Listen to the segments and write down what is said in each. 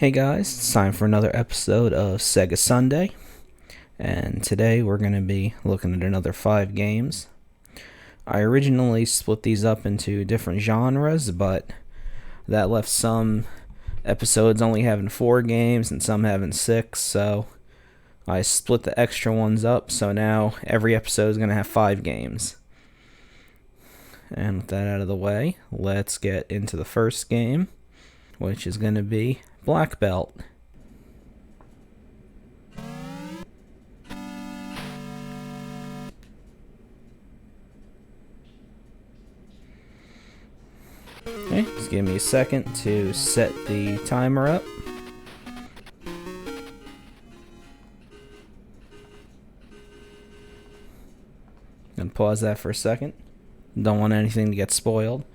Hey guys, it's time for another episode of Sega Sunday, and today we're going to be looking at another 5 games. I originally split these up into different genres, but that left some episodes only having 4 games and some having 6, so I split the extra ones up, so now every episode is going to have 5 games. And with that out of the way, let's get into the first game, which is going to be Black Belt. Okay, just give me a second to set the timer up. I'm gonna pause that for a second. Don't want anything to get spoiled.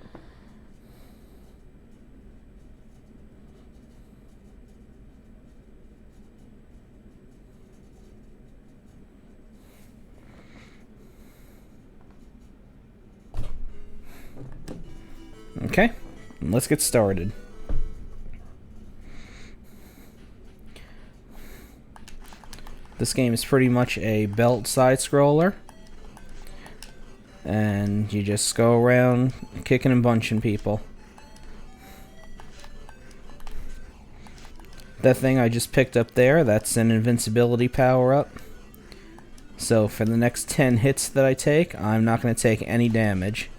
Okay, let's get started. This game is pretty much a belt side-scroller, and you just go around kicking and bunching people. That thing I just picked up there, that's an invincibility power-up. So for the next 10 hits that I take, I'm not going to take any damage.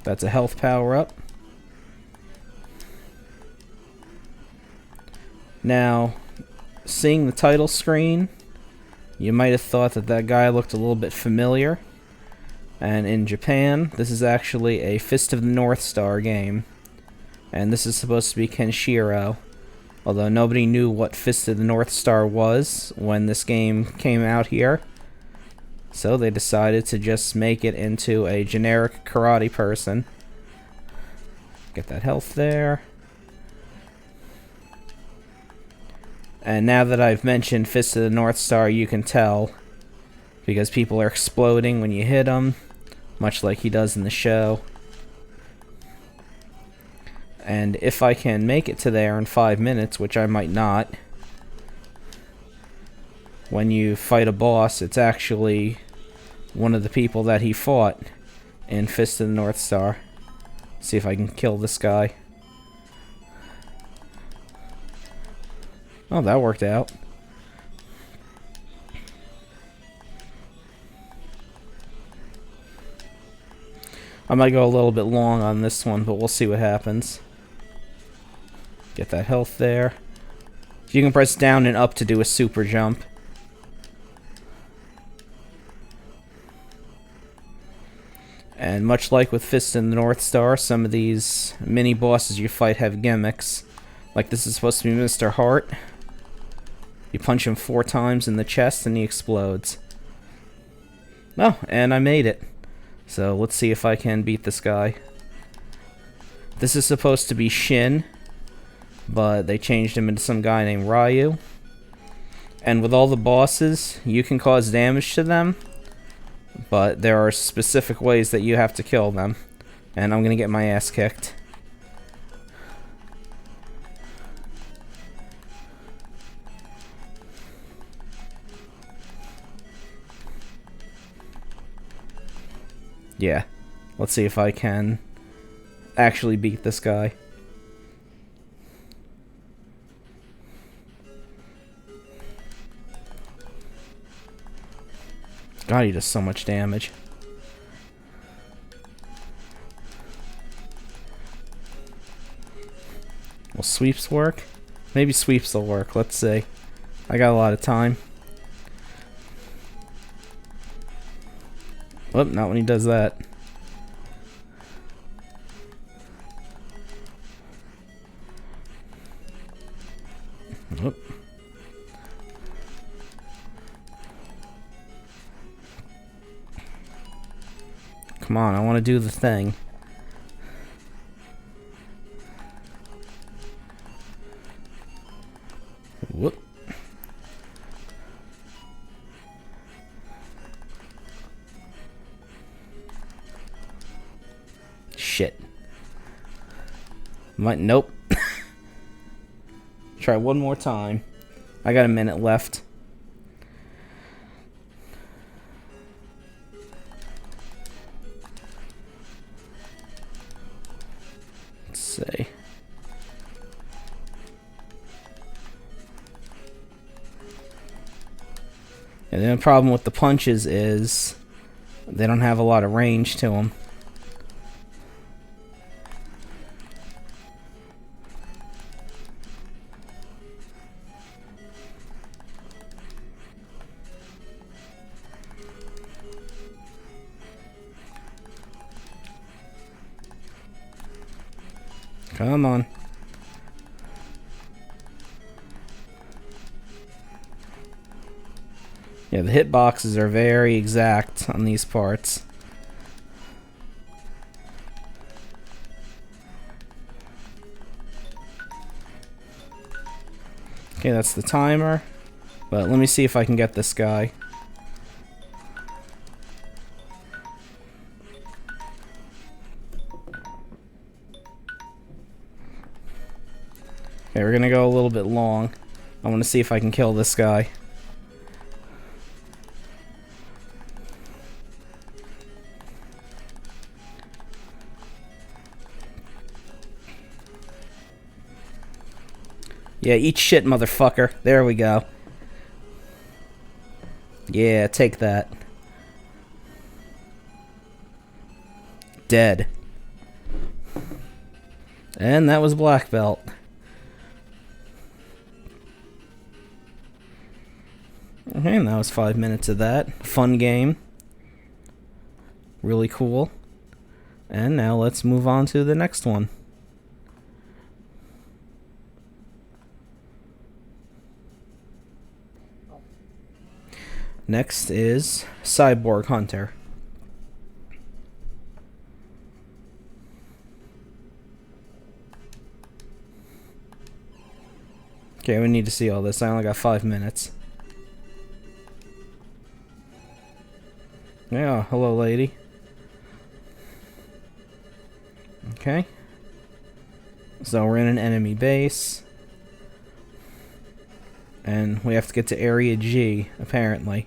That's a health power-up. Now, seeing the title screen, you might have thought that that guy looked a little bit familiar. And in Japan, this is actually a Fist of the North Star game. And this is supposed to be Kenshiro. Although nobody knew what Fist of the North Star was when this game came out here. So they decided to just make it into a generic karate person. Get that health there. And now that I've mentioned Fist of the North Star, you can tell. Because people are exploding when you hit them. Much like he does in the show. And if I can make it to there in 5 minutes, which I might not. When you fight a boss, it's actually one of the people that he fought in Fist of the North Star. See if I can kill this guy. Oh, that worked out. I might go a little bit long on this one, but we'll see what happens. Get that health there. You can press down and up to do a super jump. And much like with Fist in the North Star, some of these mini bosses you fight have gimmicks. Like this is supposed to be Mr. Hart. You punch him 4 times in the chest and he explodes. Oh, and I made it. So let's see if I can beat this guy. This is supposed to be Shin, but they changed him into some guy named Ryu. And with all the bosses, you can cause damage to them. But there are specific ways that you have to kill them. And I'm gonna get my ass kicked. Yeah. Let's see if I can actually beat this guy. God, he does so much damage. Will sweeps work? Maybe sweeps will work. Let's see. I got a lot of time. Whoop, not when he does that. Whoop. Come on, I want to do the thing. Whoop. shit. Nope. Try one more time. I got a minute left. Let's see. And the only problem with the punches is they don't have a lot of range to them. Come on. Yeah, the hitboxes are very exact on these parts. Okay, that's the timer. But let me see if I can get this guy. Okay, we're gonna go a little bit long. I want to see if I can kill this guy. Yeah, eat shit, motherfucker. There we go. Yeah, take that. Dead. And that was black belt. Okay, and that was 5 minutes of that. Fun game. Really cool. And now let's move on to the next one. Next is Cyborg Hunter. Okay, we need to see all this. I only got 5 minutes. Yeah, hello, lady. Okay. So we're in an enemy base. And we have to get to Area G, apparently.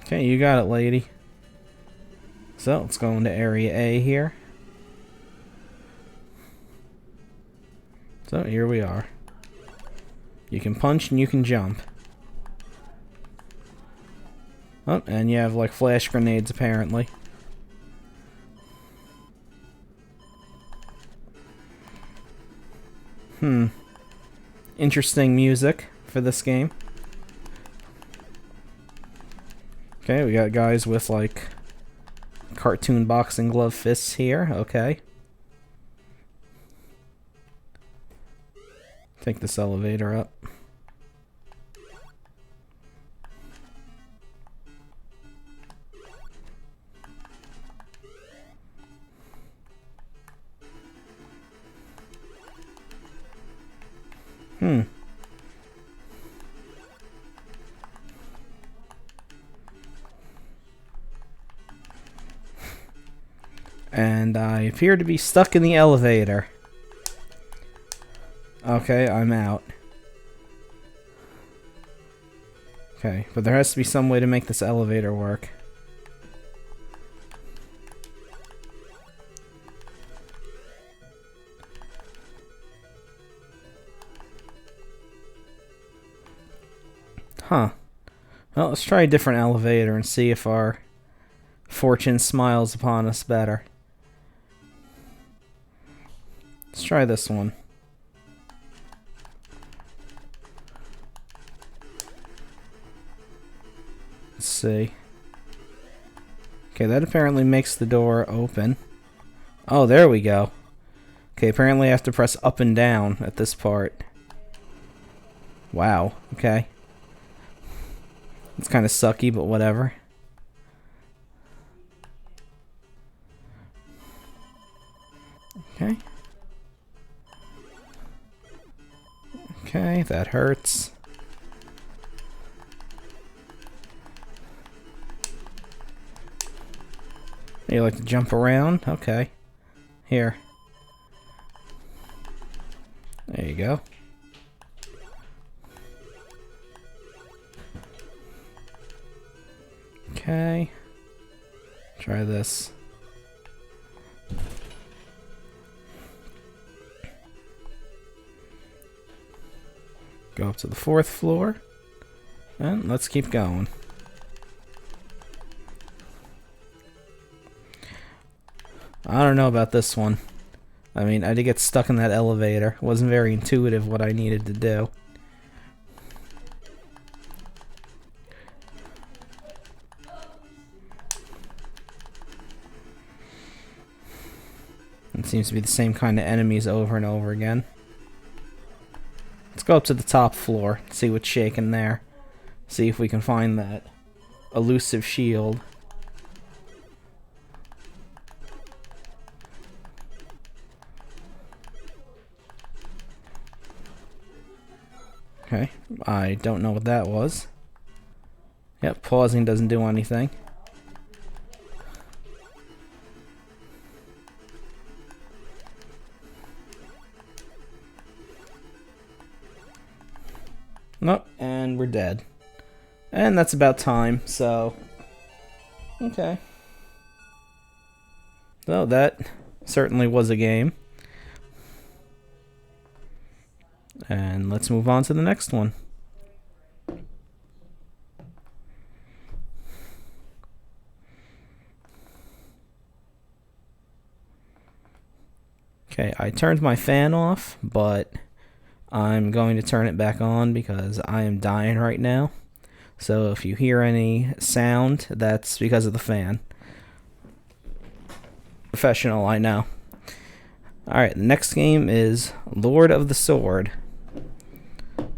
Okay, you got it, lady. So, let's go into Area A here. So, here we are. You can punch and you can jump. Oh, and you have, like, flash grenades, apparently. Interesting music for this game. Okay, we got guys with, like, cartoon boxing glove fists here. Okay. Take this elevator up. And I appear to be stuck in the elevator. Okay, I'm out. Okay, but there has to be some way to make this elevator work. Huh. Well, let's try a different elevator and see if our fortune smiles upon us better. Let's try this one. Let's see. Okay, that apparently makes the door open. Oh, there we go. Okay, apparently I have to press up and down at this part. Wow, okay. It's kind of sucky, but whatever. Okay. Okay, that hurts. You like to jump around? Okay. Here. There you go. Okay. Try this. Go up to the 4th floor. And let's keep going. I don't know about this one. I mean, I did get stuck in that elevator. It wasn't very intuitive what I needed to do. It seems to be the same kind of enemies over and over again. Let's go up to the top floor, see what's shaking there. See if we can find that elusive shield. Okay, I don't know what that was. Yep, pausing doesn't do anything. Nope, and we're dead. And that's about time, so... Okay. So that certainly was a game. And let's move on to the next one. Okay, I turned my fan off, but I'm going to turn it back on because I am dying right now. So if you hear any sound, that's because of the fan. Professional, I know. Alright, the next game is Lord of the Sword.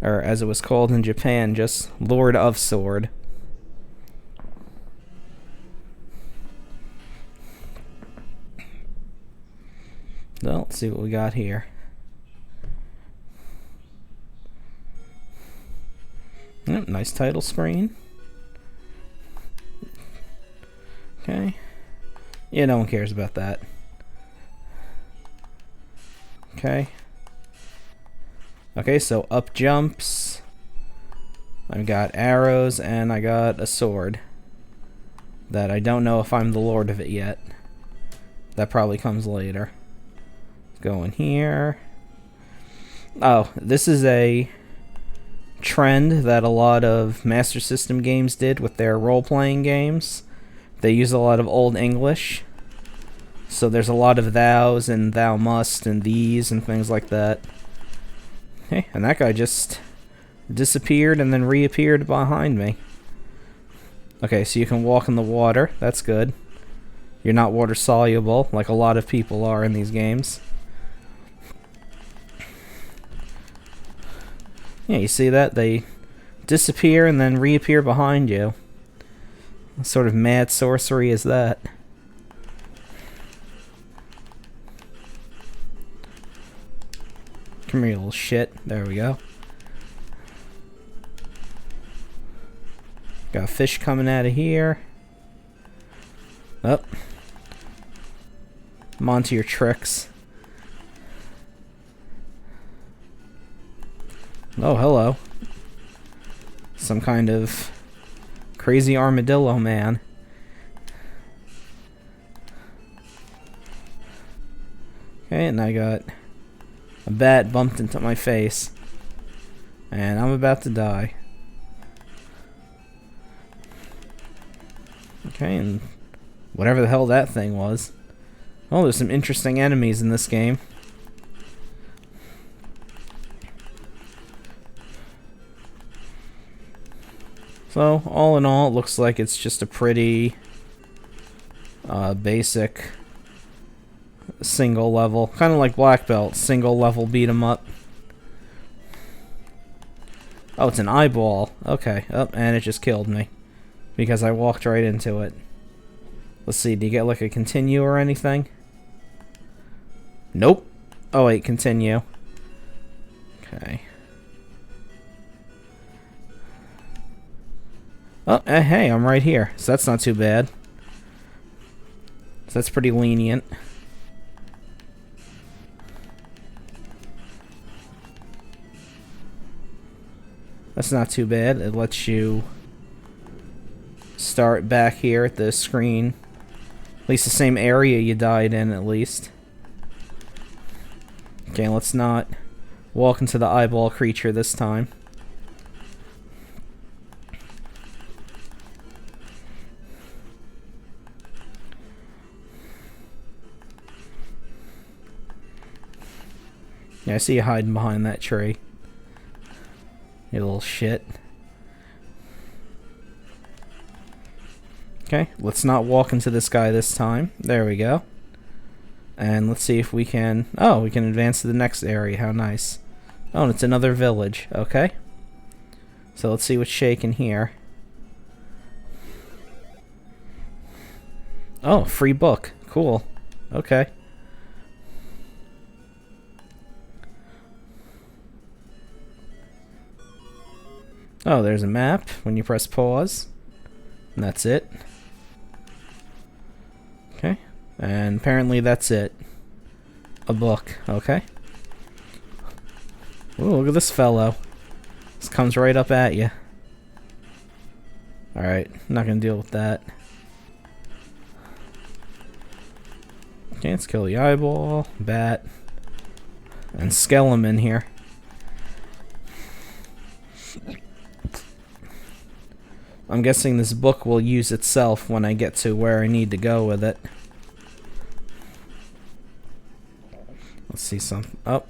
Or as it was called in Japan, just Lord of Sword. So, let's see what we got here. Yep, nice title screen. Okay. Yeah, no one cares about that. Okay. Okay, so up jumps. I've got arrows and I got a sword. That I don't know if I'm the lord of it yet. That probably comes later. Let's go in here. Oh, this is a trend that a lot of Master System games did with their role-playing games. They use a lot of Old English. So there's a lot of thous and thou must and these and things like that. Okay, and that guy just disappeared and then reappeared behind me. Okay, so you can walk in the water. That's good. You're not water soluble like a lot of people are in these games. Yeah, you see that? They disappear and then reappear behind you. What sort of mad sorcery is that? Come here, you little shit. There we go. Got a fish coming out of here. Oh. I'm on to your tricks. Oh, hello. Some kind of crazy armadillo man. Okay, and I got a bat bumped into my face. And I'm about to die. Okay, and whatever the hell that thing was. Oh, there's some interesting enemies in this game. So, all in all, it looks like it's just a pretty basic single level, kind of like Black Belt, single level beat 'em up. Oh, it's an eyeball. Okay, oh, and it just killed me because I walked right into it. Let's see, do you get like a continue or anything? Nope. Oh wait, continue. Okay. Oh, hey, I'm right here. So that's not too bad. So that's pretty lenient. That's not too bad. It lets you start back here at the screen. At least the same area you died in, at least. Okay, let's not walk into the eyeball creature this time. Yeah, I see you hiding behind that tree. You little shit. Okay, let's not walk into this guy this time. There we go. And let's see if we can... Oh, we can advance to the next area. How nice. Oh, and it's another village. Okay. So let's see what's shaking here. Oh, free book. Cool. Okay. Oh, there's a map when you press pause. And that's it. Okay. And apparently that's it. A book. Okay. Ooh, look at this fellow. This comes right up at you. Alright, not gonna deal with that. Okay, let's kill the eyeball, bat, and skeleton here. I'm guessing this book will use itself when I get to where I need to go with it. Let's see something. Oh.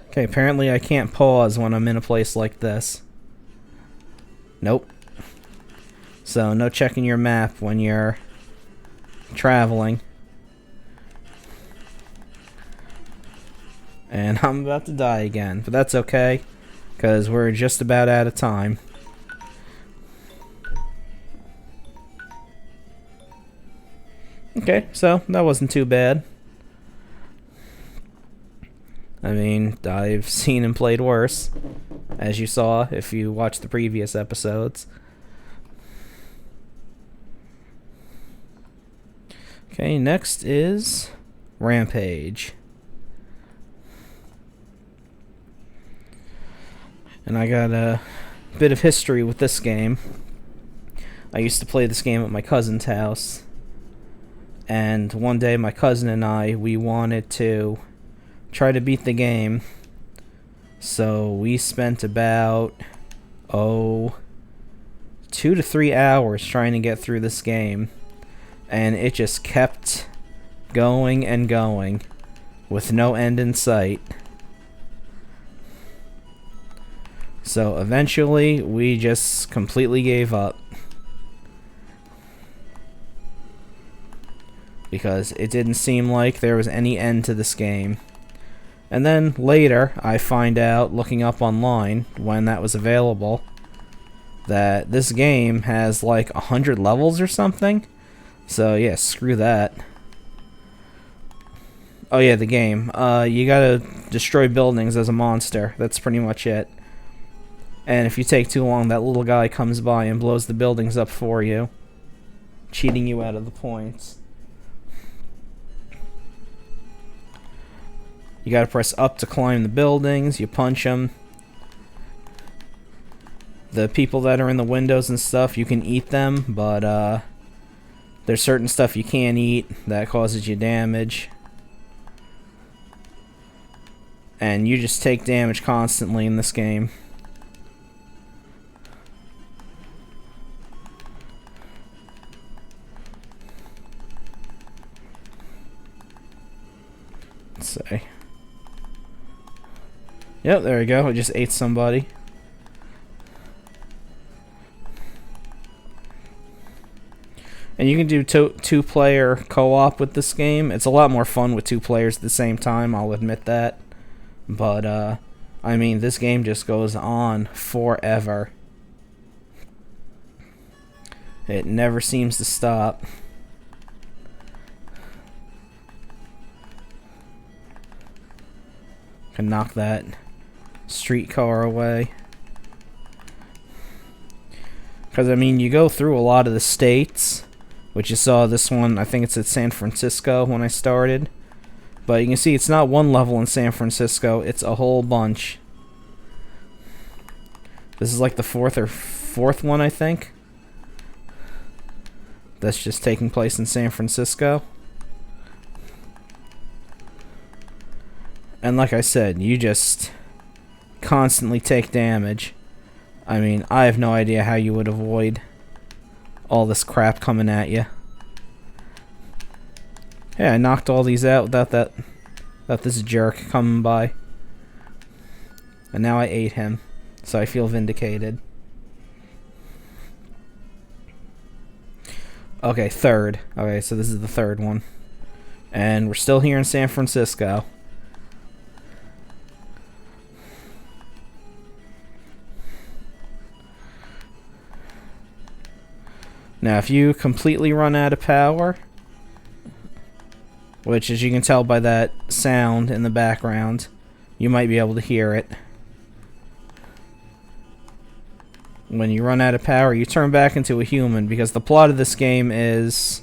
Okay, apparently I can't pause when I'm in a place like this. Nope. So, no checking your map when you're traveling. And I'm about to die again, but that's okay, because we're just about out of time. Okay, so that wasn't too bad. I mean, I've seen and played worse, as you saw if you watched the previous episodes. Okay, next is Rampage. And I got a bit of history with this game. I used to play this game at my cousin's house. And one day my cousin and I, we wanted to try to beat the game. So we spent about, 2 to 3 hours trying to get through this game. And it just kept going and going with no end in sight. So eventually, we just completely gave up. Because it didn't seem like there was any end to this game. And then later, I find out, looking up online, when that was available, that this game has like 100 levels or something. So yeah, screw that. Oh yeah, the game. You gotta destroy buildings as a monster. That's pretty much it. And if you take too long, that little guy comes by and blows the buildings up for you, cheating you out of the points. You gotta press up to climb the buildings, you punch them. The people that are in the windows and stuff, you can eat them, but there's certain stuff you can't eat that causes you damage. And you just take damage constantly in this game. Let's see. Yep, there we go. I just ate somebody. And you can do two-player co-op with this game. It's a lot more fun with 2 players at the same time, I'll admit that. But, I mean, this game just goes on forever. It never seems to stop. Can knock that streetcar away. Because, I mean, you go through a lot of the states, which you saw this one, I think it's at San Francisco when I started. But you can see it's not one level in San Francisco, it's a whole bunch. This is like the fourth one, I think. That's just taking place in San Francisco. And like I said, you just constantly take damage. I mean, I have no idea how you would avoid all this crap coming at you. Yeah, I knocked all these out without this jerk coming by. And now I ate him, so I feel vindicated. Okay, third. Okay, so this is the third one. And we're still here in San Francisco. Now, if you completely run out of power, which, as you can tell by that sound in the background, you might be able to hear it. When you run out of power, you turn back into a human, because the plot of this game is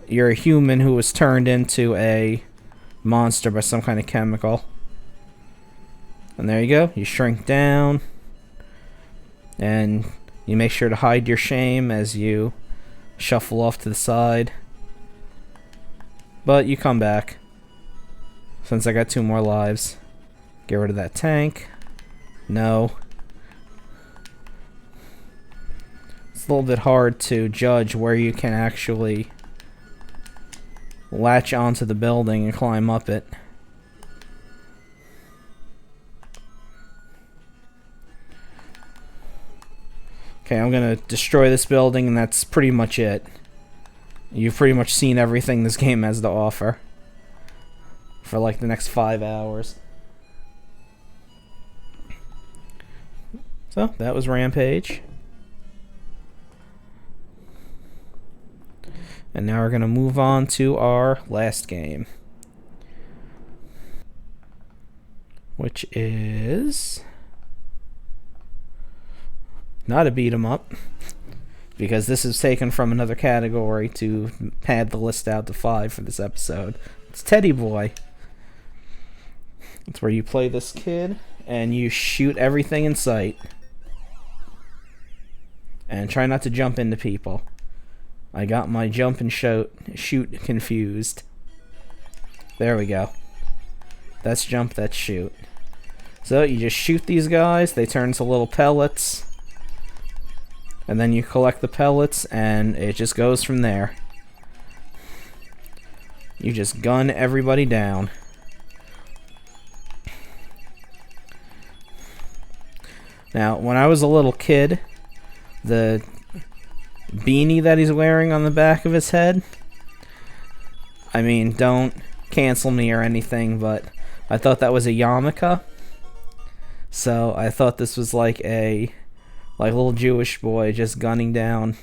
you're a human who was turned into a monster by some kind of chemical. And there you go. You shrink down, and you make sure to hide your shame as you shuffle off to the side. But you come back, since I got 2 more lives. Get rid of that tank. No. It's a little bit hard to judge where you can actually latch onto the building and climb up it. Okay, I'm gonna destroy this building, and that's pretty much it. You've pretty much seen everything this game has to offer for like the next 5 hours. So, that was Rampage. And now we're going to move on to our last game, which is not a beat 'em up, because this is taken from another category to pad the list out to 5 for this episode. It's Teddy Boy. It's where you play this kid and you shoot everything in sight. And try not to jump into people. I got my jump and shoot confused. There we go. That's jump, that's shoot. So you just shoot these guys, they turn into little pellets. And then you collect the pellets, and it just goes from there. You just gun everybody down. Now, when I was a little kid, the beanie that he's wearing on the back of his head, I mean, don't cancel me or anything, but I thought that was a yarmulke. So I thought this was like a little Jewish boy just gunning down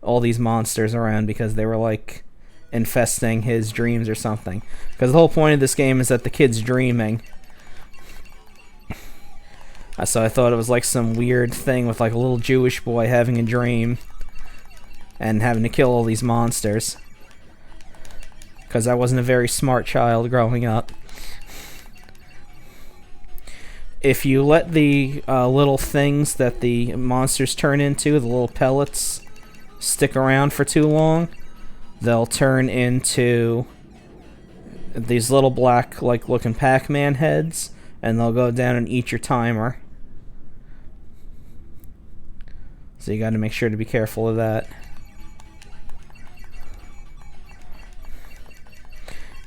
all these monsters around because they were like infesting his dreams or something. Because the whole point of this game is that the kid's dreaming. So I thought it was like some weird thing with like a little Jewish boy having a dream and having to kill all these monsters. Because I wasn't a very smart child growing up. If you let the little things that the monsters turn into, the little pellets, stick around for too long, they'll turn into these little black, like, looking Pac-Man heads, and they'll go down and eat your timer. So you gotta make sure to be careful of that.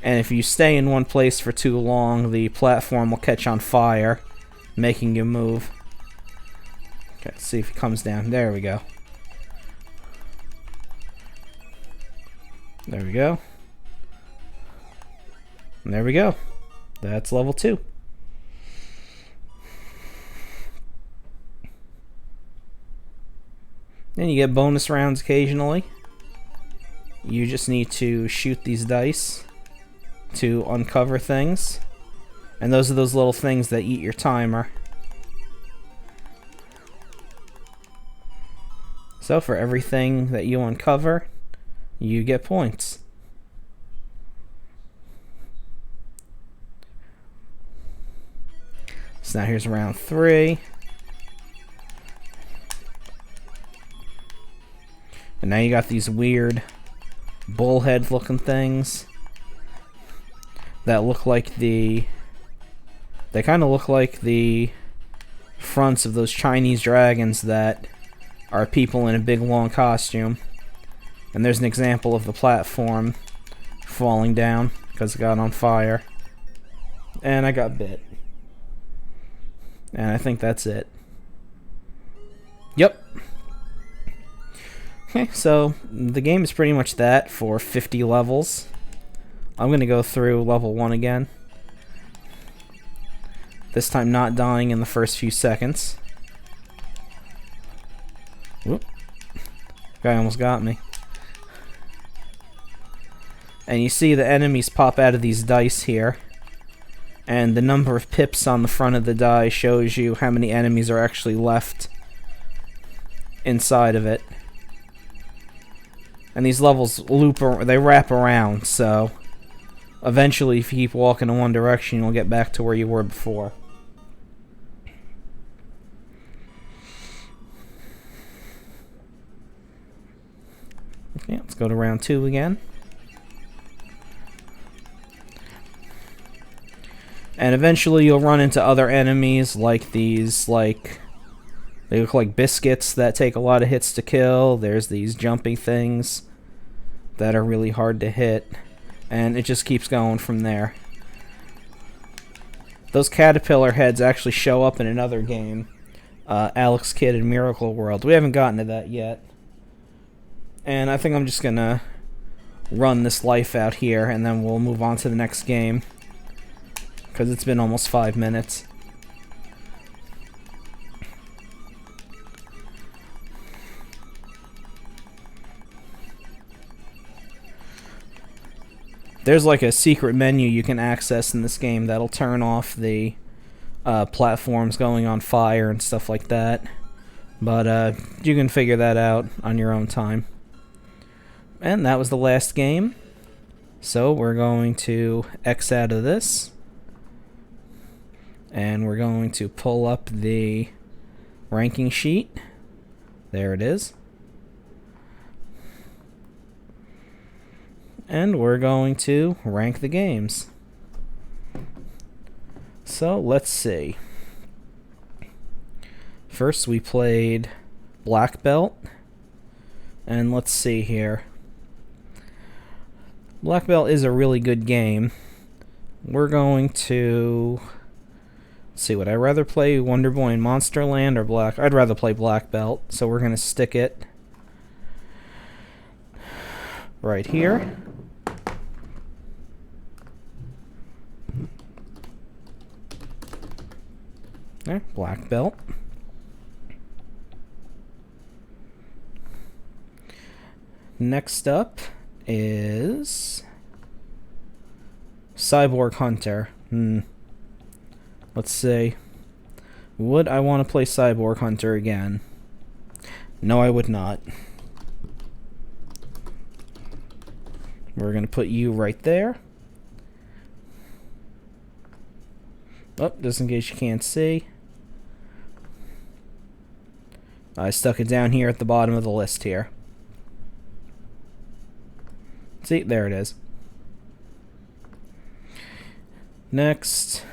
And if you stay in one place for too long, the platform will catch on fire, making you move. Okay, let's see if he comes down. There we go. There we go. And there we go. That's level 2. Then you get bonus rounds occasionally. You just need to shoot these dice to uncover things. And those are those little things that eat your timer. So for everything that you uncover, you get points. So now here's round 3. And now you got these weird bullhead looking things that look like they kind of look like the fronts of those Chinese dragons that are people in a big long costume. And there's an example of the platform falling down because it got on fire. And I got bit. And I think that's it. Yep. Okay, so the game is pretty much that for 50 levels. I'm going to go through level 1 again. This time not dying in the first few seconds. Whoop. Guy almost got me. And you see the enemies pop out of these dice here. And the number of pips on the front of the die shows you how many enemies are actually left inside of it. And these levels they wrap around, so eventually if you keep walking in one direction, you'll get back to where you were before. Okay, let's go to round 2 again. And eventually you'll run into other enemies like these, they look like biscuits that take a lot of hits to kill. There's these jumping things that are really hard to hit. And it just keeps going from there. Those caterpillar heads actually show up in another game. Alex Kidd in Miracle World. We haven't gotten to that yet. And I think I'm just gonna run this life out here and then we'll move on to the next game. Because it's been almost 5 minutes. There's like a secret menu you can access in this game that'll turn off the platforms going on fire and stuff like that. But you can figure that out on your own time. And that was the last game. So we're going to X out of this. And we're going to pull up the ranking sheet. There it is. And we're going to rank the games. So let's see. First we played Black Belt. And let's see here. Black Belt is a really good game. We're going to... Let's see, would I rather play Wonder Boy in Monsterland or Black? I'd rather play Black Belt, so we're going to stick it right here. There, Black Belt. Next up is Cyborg Hunter. Let's see. Would I want to play Cyborg Hunter again? No, I would not. We're going to put you right there. Oh, just in case you can't see. I stuck it down here at the bottom of the list here. See, there it is. Next,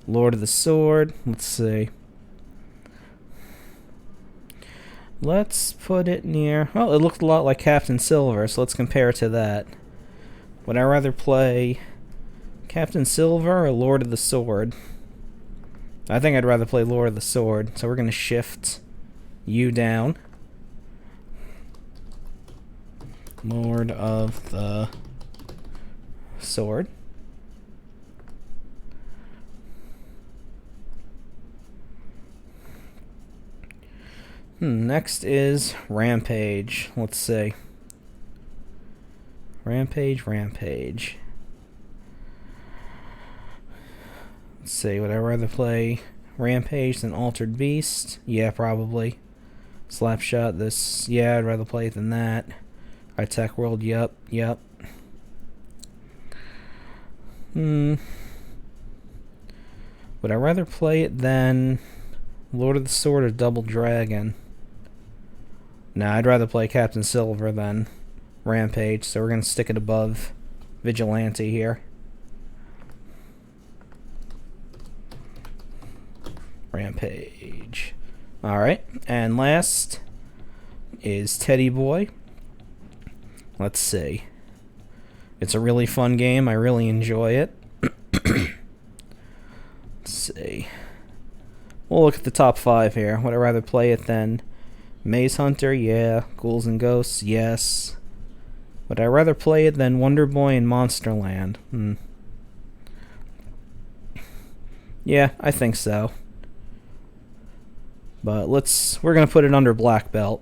Lord of the Sword. Let's see. Let's put it near... Oh, it looked a lot like Captain Silver, so let's compare it to that. Would I rather play Captain Silver or Lord of the Sword? I think I'd rather play Lord of the Sword, so we're going to shift you down. Lord of the Sword. Next is Rampage. Let's see. Rampage. see, would I rather play Rampage than Altered Beast? Yeah, probably. Slapshot, this, yeah, I'd rather play it than that. Tech World, yep. Would I rather play it than Lord of the Sword or Double Dragon? Nah, I'd rather play Captain Silver than Rampage, so we're going to stick it above Vigilante here. Rampage. Alright, and last is Teddy Boy. Let's see. It's a really fun game. I really enjoy it. Let's see. We'll look at the top 5 here. Would I rather play it than Maze Hunter? Yeah. Ghouls and Ghosts? Yes. Would I rather play it than Wonder Boy and Monsterland? Yeah, I think so. But we're gonna put it under Black Belt.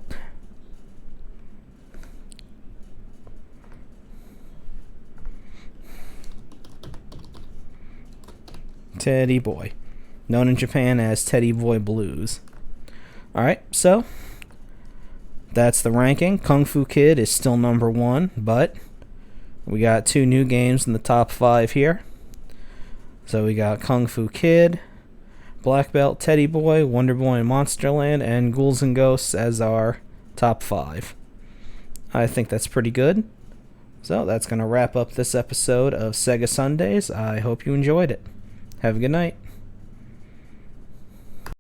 Teddy Boy. Known in Japan as Teddy Boy Blues. Alright, so that's the ranking. Kung Fu Kid is still number 1, but we got 2 new games in the top 5 here. So we got Kung Fu Kid, Black Belt, Teddy Boy, Wonder Boy and Monsterland, and Ghouls and Ghosts as our top 5. I think that's pretty good. So that's going to wrap up this episode of Sega Sundays. I hope you enjoyed it. Have a good night.